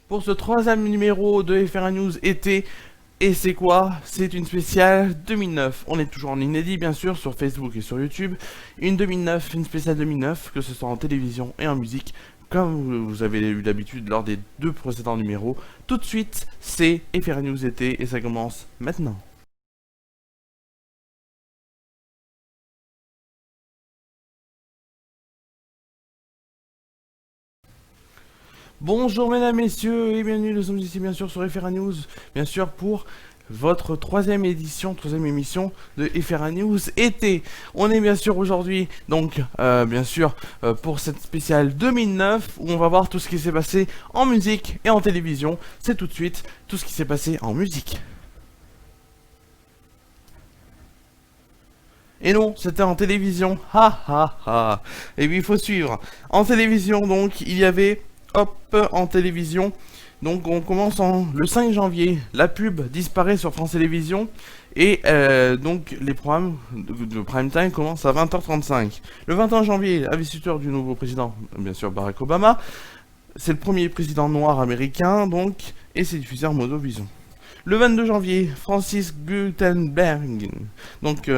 pour ce troisième numéro de FR News été. Et c'est quoi? C'est une spéciale 2009. On est toujours en inédit bien sûr sur Facebook et sur YouTube. Une spéciale 2009, que ce soit en télévision et en musique, comme vous avez eu l'habitude lors des deux précédents numéros. Tout de suite, c'est FR News été et ça commence maintenant. Bonjour mesdames, messieurs et bienvenue, nous sommes ici bien sûr sur FR News, bien sûr pour votre troisième émission de FR News été. On est bien sûr aujourd'hui, donc bien sûr pour cette spéciale 2009 où on va voir tout ce qui s'est passé en musique et en télévision. C'est tout de suite tout ce qui s'est passé en musique. Et non, c'était en télévision. Ha ha ha. Et oui, il faut suivre. En télévision, donc, il y avait, hop, en télévision. Donc, on commence le 5 janvier. La pub disparaît sur France Télévisions. Et donc, les programmes de prime time commencent à 20h35. Le 21 janvier, investiture du nouveau président, bien sûr, Barack Obama. C'est le premier président noir américain, donc, et c'est diffusé en monovision. Le 22 janvier, Francis Gutenberg donc,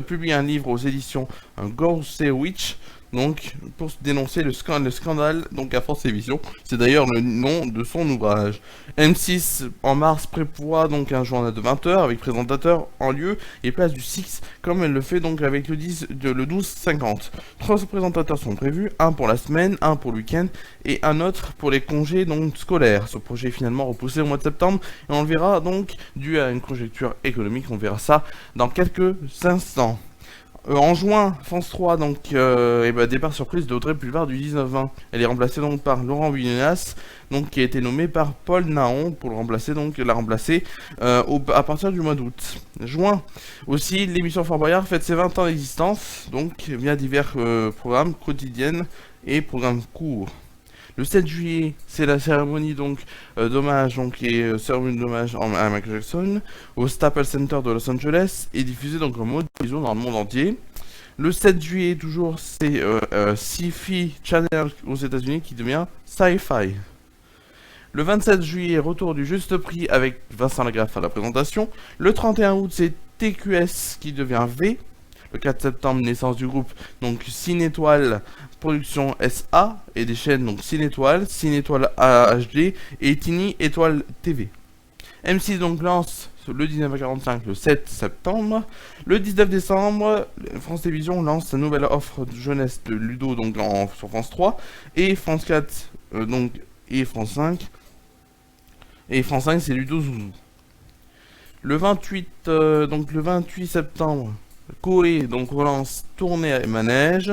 publie un livre aux éditions Ghost Witch, donc pour dénoncer le scandale donc à France Télévisions. C'est d'ailleurs le nom de son ouvrage. M6 en mars prévoit donc un journal de 20h avec présentateur en lieu et place du 6 comme elle le fait donc avec le 12-50. 3 présentateurs sont prévus, un pour la semaine, un pour le week-end et un autre pour les congés donc scolaires. Ce projet est finalement repoussé au mois de septembre et on le verra donc dû à une conjoncture économique. On verra ça dans quelques instants. En juin, France 3, donc, départ surprise d'Audrey Pulvar du 19-20. Elle est remplacée donc par Laurent Willinas, donc qui a été nommé par Paul Naon pour la remplacer à partir du mois d'août. Juin, aussi, l'émission Fort Boyard fête ses 20 ans d'existence, donc via divers programmes quotidiennes et programmes courts. Le 7 juillet, c'est la cérémonie donc d'hommage cérémonie d'hommage à Michael Jackson au Staples Center de Los Angeles et diffusée donc en mode vision dans le monde entier. Le 7 juillet toujours, c'est Sci-Fi Channel aux États-Unis qui devient Sci-Fi. Le 27 juillet, retour du juste prix avec Vincent Lagaffe à la présentation. Le 31 août, c'est TQS qui devient V. Le 4 septembre, naissance du groupe donc Cinétoile Production SA et des chaînes donc Cinétoile HD et Tini Étoile TV. M6 donc lance le 19h45 le 7 septembre. Le 19 décembre, France Télévisions lance sa nouvelle offre de jeunesse de Ludo donc sur France 3 et France 4 et France 5. Et France 5 c'est Ludo Zouzou. Le 28 septembre, Koé donc relance Tournée à Manège.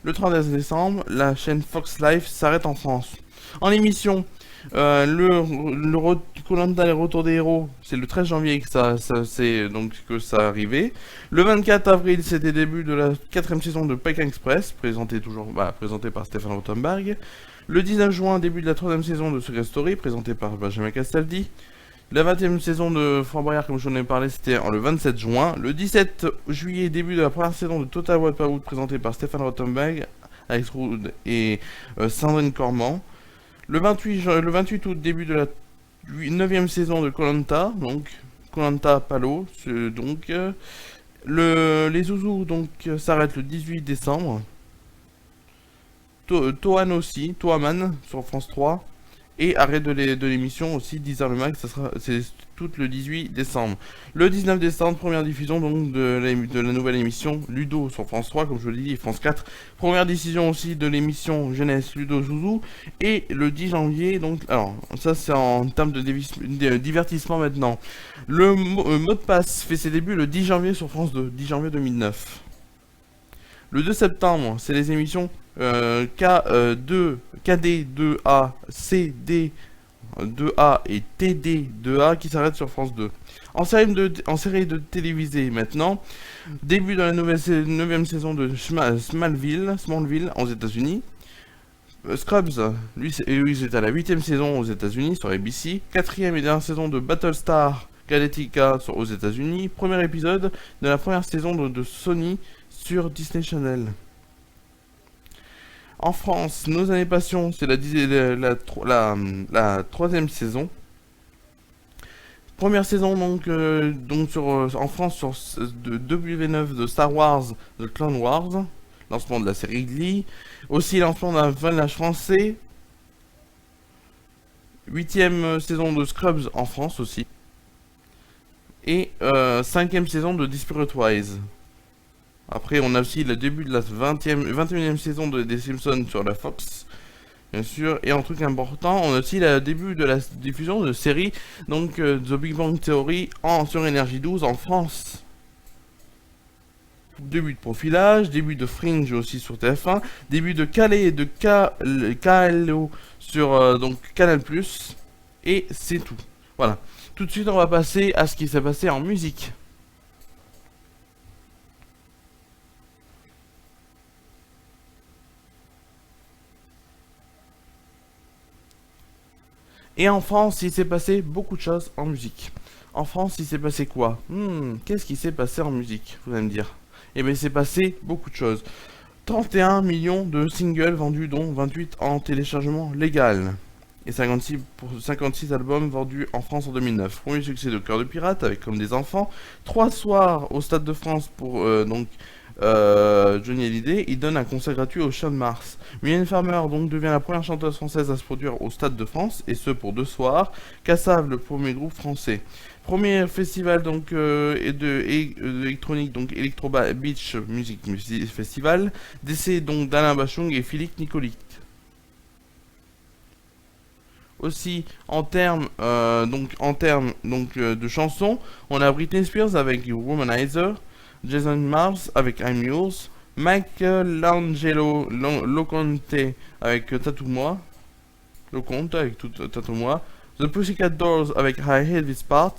Le 31 décembre, la chaîne Fox Life s'arrête en France. En émission, le Koh-Lanta, les retours des héros, c'est le 13 janvier que ça arrivait. Le 24 avril, c'était le début de la 4ème saison de Pékin Express, présenté par Stéphane Rothenberg. Le 19 juin, début de la 3ème saison de Secret Story, présenté par Benjamin Castaldi. La 20ème saison de Fort Boyard, comme je vous en ai parlé, c'était le 27 juin. Le 17 juillet, début de la première saison de Total Waterwood, présentée par Stéphane Rothenberg, Alex Rood et Sandrine Cormand. Le 28 août, début de la 9ème saison de Koh-Lanta, donc Koh-Lanta Palo. Les Zouzous s'arrêtent le 18 décembre. Toaman sur France 3. Et arrêt de l'émission aussi, 10h le max, c'est tout le 18 décembre. Le 19 décembre, première diffusion donc de la nouvelle émission Ludo sur France 3, comme je vous l'ai dit, et France 4. Première décision aussi de l'émission Jeunesse Ludo Zouzou. Et le 10 janvier, donc, alors ça c'est en termes de divertissement maintenant. Le mot de passe fait ses débuts le 10 janvier sur France 2, 10 janvier 2009. Le 2 septembre, c'est les émissions KD2A, CD2A et TD2A qui s'arrêtent sur France 2. En série de télévisée maintenant, début de la 9ème saison de Smallville aux États-Unis. Scrubs, lui c'est à la 8ème saison aux États-Unis sur ABC. 4ème et dernière saison de Battlestar Galactica aux États-Unis. Premier épisode de la première saison de Sony sur Disney Channel. En France, Nos années passion, c'est la troisième saison. Première saison en France sur de W9 de Star Wars, The Clone Wars, lancement de la série Glee, aussi lancement d'un village français, 8ème saison de Scrubs en France aussi, et 5ème saison de Desperate Wives. Après on a aussi le début de la 21ème saison des Simpsons sur la Fox, bien sûr, et un truc important, on a aussi le début de la diffusion de séries, donc The Big Bang Theory sur Énergie 12 en France. Début de Profilage, début de Fringe aussi sur TF1, début de Calais et de KLO sur Canal+, et c'est tout. Voilà. Tout de suite, on va passer à ce qui s'est passé en musique. Et en France, il s'est passé beaucoup de choses en musique. En France, il s'est passé quoi? Qu'est-ce qui s'est passé en musique, vous allez me dire? Eh bien, il s'est passé beaucoup de choses. 31 millions de singles vendus, dont 28 en téléchargement légal. Et 56 albums vendus en France en 2009. Premier succès de Cœur de Pirate avec Comme des enfants. 3 soirs au Stade de France pour Johnny Hallyday. Il donne un concert gratuit au Champ de Mars. Mylène Farmer devient la première chanteuse française à se produire au Stade de France, et ce pour 2 soirs. Kassav, le premier groupe français. Premier festival électronique, Electro Beach Music Festival. Décès d'Alain Bachung et Philippe Nicolic. Aussi en termes de chansons, on a Britney Spears avec Womanizer, Jason Mars avec I'm Yours, Michelangelo Loconte avec Tattoo-moi, The Pussycat Dolls avec I Hate This Part,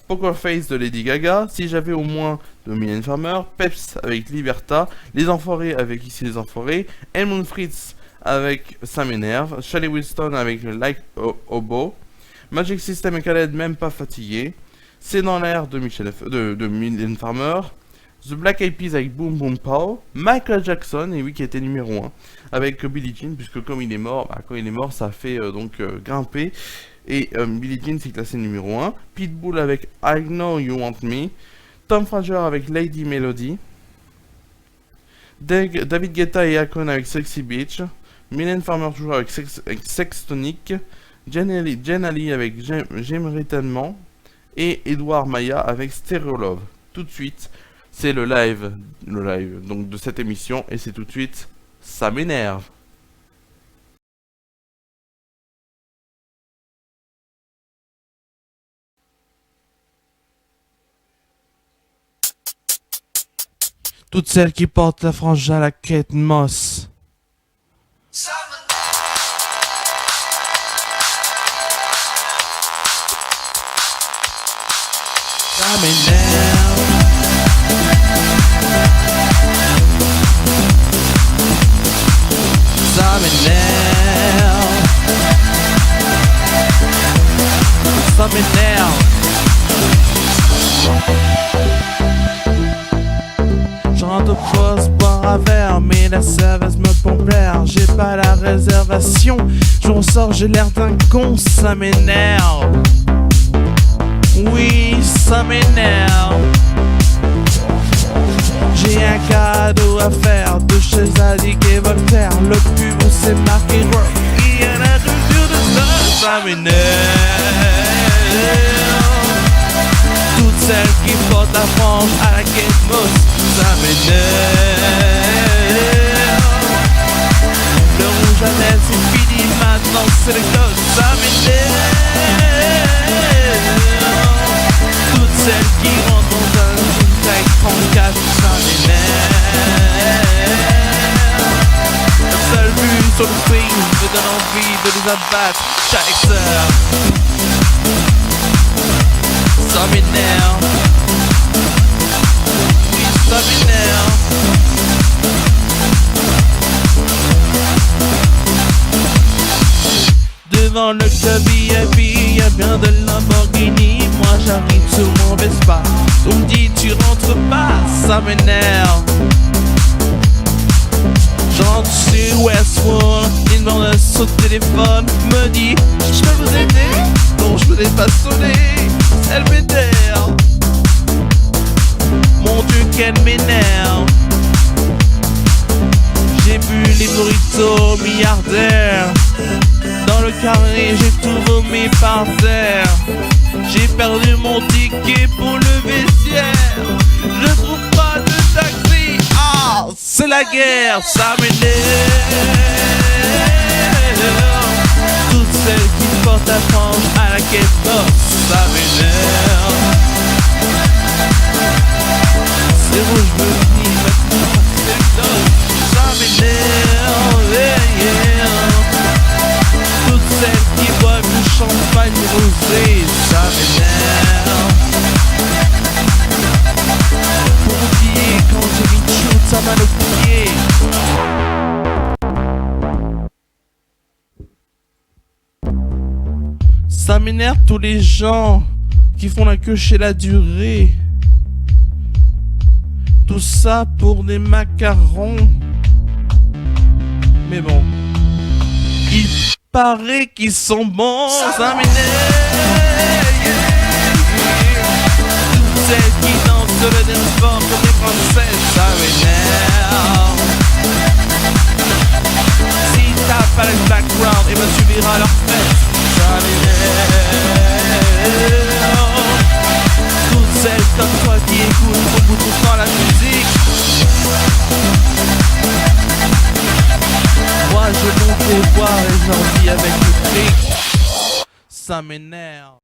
Poker Face de Lady Gaga, Si j'avais au moins de Mylène Farmer, Peps avec Liberta, Les Enfoirés avec Ici les Enfoirés, Helmut Fritz avec Ça m'énerve, Shelley Wilson avec Like Obo, Magic System et Khaled Même pas fatigué, C'est dans l'air de Mylène Farmer, The Black Eyed Peas avec Boom Boom Pow, Michael Jackson, et oui, qui était numéro 1, avec Billie Jean, puisque comme il est mort, quand il est mort, ça a fait grimper, et Billie Jean s'est classé numéro 1, Pitbull avec I Know You Want Me, Tom Fraser avec Lady Melody, David Guetta et Akon avec Sexy Beach, Mylène Farmer toujours avec Sex Tonic, Jen Ali avec J'aimerais tellement, et Edouard Maya avec Stereo Love. Tout de suite, c'est le live de cette émission, et c'est tout de suite Ça m'énerve. Toutes celles qui portent la frange à la quête Moss. Ça m'énerve. Ça m'énerve. Ça m'énerve. Je rentre au poste, boire un verre, mais la serveuse me pompe l'air. J'ai pas la réservation, je ressors, j'ai l'air d'un con, ça m'énerve. Oui, ça m'énerve. J'ai un cadeau à faire de chez Zadig et Voltaire. Le pub c'est marqué rock, il y en a toujours de ça m'énerve. Toutes celles qui portent la frange à la Kate Moss, ça m'énerve. Le rouge à lèvres c'est fini, maintenant c'est le gosse, ça m'énerve. Toutes celles qui rentrent dans un jean tag 34, ça m'énerve. La seule vue sur le swing me donne envie de les abattre chaque heure. Ça m'énerve. Oui, ça m'énerve. Devant le club VIP, y'a bien de Lamborghini. Moi j'arrive sur mon Vespa, on me dit tu rentres pas, ça m'énerve. Je rentre chez Westworld, une vendeuse au téléphone me dit: je peux vous aider? Non, je n'ai pas sonné. Elle m'énerve. Mon Dieu, qu'elle m'énerve. J'ai bu les burritos milliardaires. Dans le carré, j'ai tout vomi par terre. J'ai perdu mon ticket pour le vestiaire. Je trouve pas de taxi. Ah, c'est la guerre, ça m'énerve. Toutes celles qui portent la frange à la quête, ça m'énerve. C'est rouge, je veux venir maintenant, c'est le top. Ça m'énerve, yeah. Toutes celles qui boivent du champagne rosé, ça m'énerve. Pour oublier quand j'ai mis une chute, ça m'a le pied. Ça m'énerve tous les gens qui font la queue chez la durée. Tout ça pour des macarons. Mais bon, il paraît qu'ils sont bons. Ça m'énerve. Toutes celles qui dansent le dance floor comme des françaises, ça m'énerve. Si t'as pas le background, et ben tu verras leur fête. Ça m'énerve. Toutes celles comme toi qui écoutent beaucoup tout le temps la musique. Moi je monte les voir et j'en vis avec le fric. Ça m'énerve.